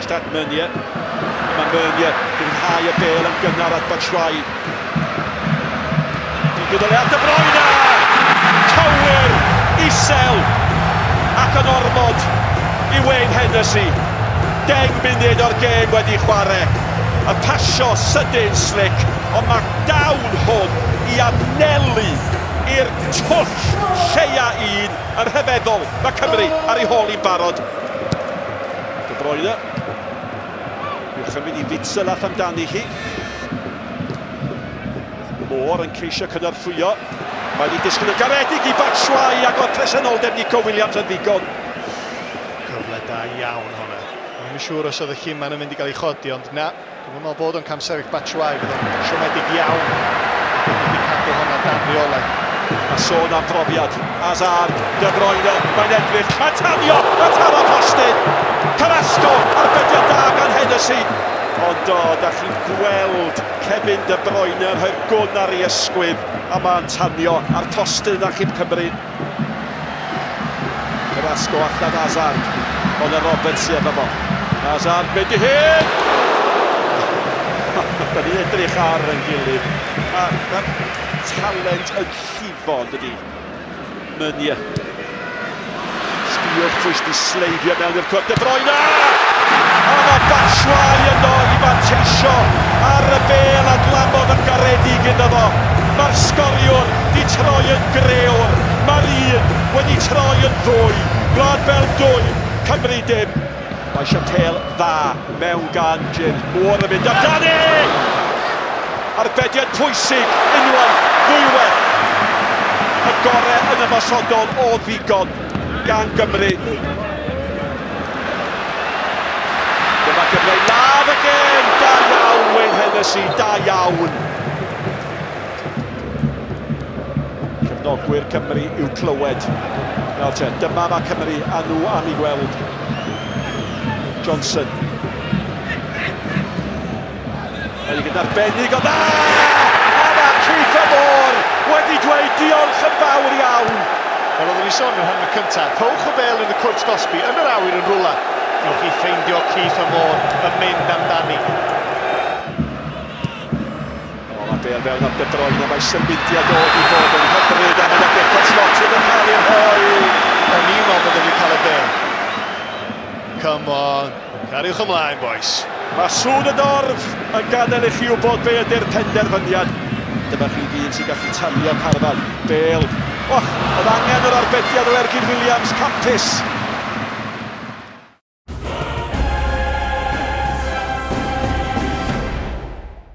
dashed at Michy. Mae Michy yn hau y Bêl yn gynnar at Batshuayi. Goliau De Bruyne! Cywir, isel, ac yn ormod i Wayne Hennessy. 10 munud o'r gêm wedi chwarae. Y pasio sydyn slick, ond mae dawn hwn i anelu i'r twll lleia un yn rhyfeddol. Mae Cymru ar ei hôl i'n barod. De Bruyne. Yw'ch yn mynd i Witsel amdani hi. Moore yn ceisio cynorthwyo. Mae wedi disgwyl yn garedig i Batshuayi ac o'r presenoldeb Nico Williams yn ddigon. Cyfle da iawn hwnna. Dwi'n yn siŵr os oedd y Lliman yn mynd i gael ei chodi, ond na. Dwi'n meddwl bod o'n camsefyll Batshuayi, fydd o'n siomedig iawn. Dwi'n wedi cadw hwnna dan reolaeth. A sôn am profiad, Hazard, De Bruyne, mae'n edrych, mae'n tanio, mae'n taro postyn. Carrasco, arbediad da gan Hennessy. Ond o, da chi'n gweld Kevin De Bruyne yn rhoi'r gwn ar ei ysgwydd, a mae'n tanio ar postyn achub Cymru. Carrasco allan Hazard, ond y Roberts i efo fo. Hazard mynd i hyn! Da ni'n edrych ar yn gilydd. Mae'r talent yn llifo, dydy. Michy. Sbiwch pwys di sleifio mewn i'r cwrt. De Bruyne! A mae Batshuayi yno i fanteisio ar y Bêl a glamodd yn garedig iddo fo. Mae'r sgoriwr di troi yn grewr. Mae'r un wedi troi yn ddwy. Wlad Belg 2, Cymru dim. Mae eisiau pêl dda mewn gan Jim. Moore yn mynd amdani! Arbediad pwysig, unwaith, ddwywaith. Y gorau yn ymosodol o ddigon gan Gymru. Dyma Gymru ladd y gêm. Da iawn, Wayne Hennessy, da iawn. Cefnogwyr Cymru i'w clywed. Nawr te, dyma mae Cymru a nhw am ei gweld. Johnson. Mae'n gyda'r arbennig o dda! A mae Kieffer Moore wedi dweud diolch yn fawr iawn. Wel, oeddwn i sôn yn hyn y cyntaf, rhowch y Bêl yn y cwrt gosbi, yn yr awyr yn rwla. Nwch chi ffeindio Kieffer Moore yn mynd amdani. Mae Bêl fewn at De Bruyne, mae symudiad o di bod yn hyfryd am yn edrych bod slotyn yn cael ei rhoi. O'n i'n meddwl bod wedi cael y Bêl. Come on, cariwch ymlaen, boys. Mae sŵn y dorf yn gadael i chi wybod be ydy'r penderfyniad. Dyma chi ddyn sy'n gallu tanio carfan. Bêl. Oedd angen yr arbediad o Ergin Williams, campus.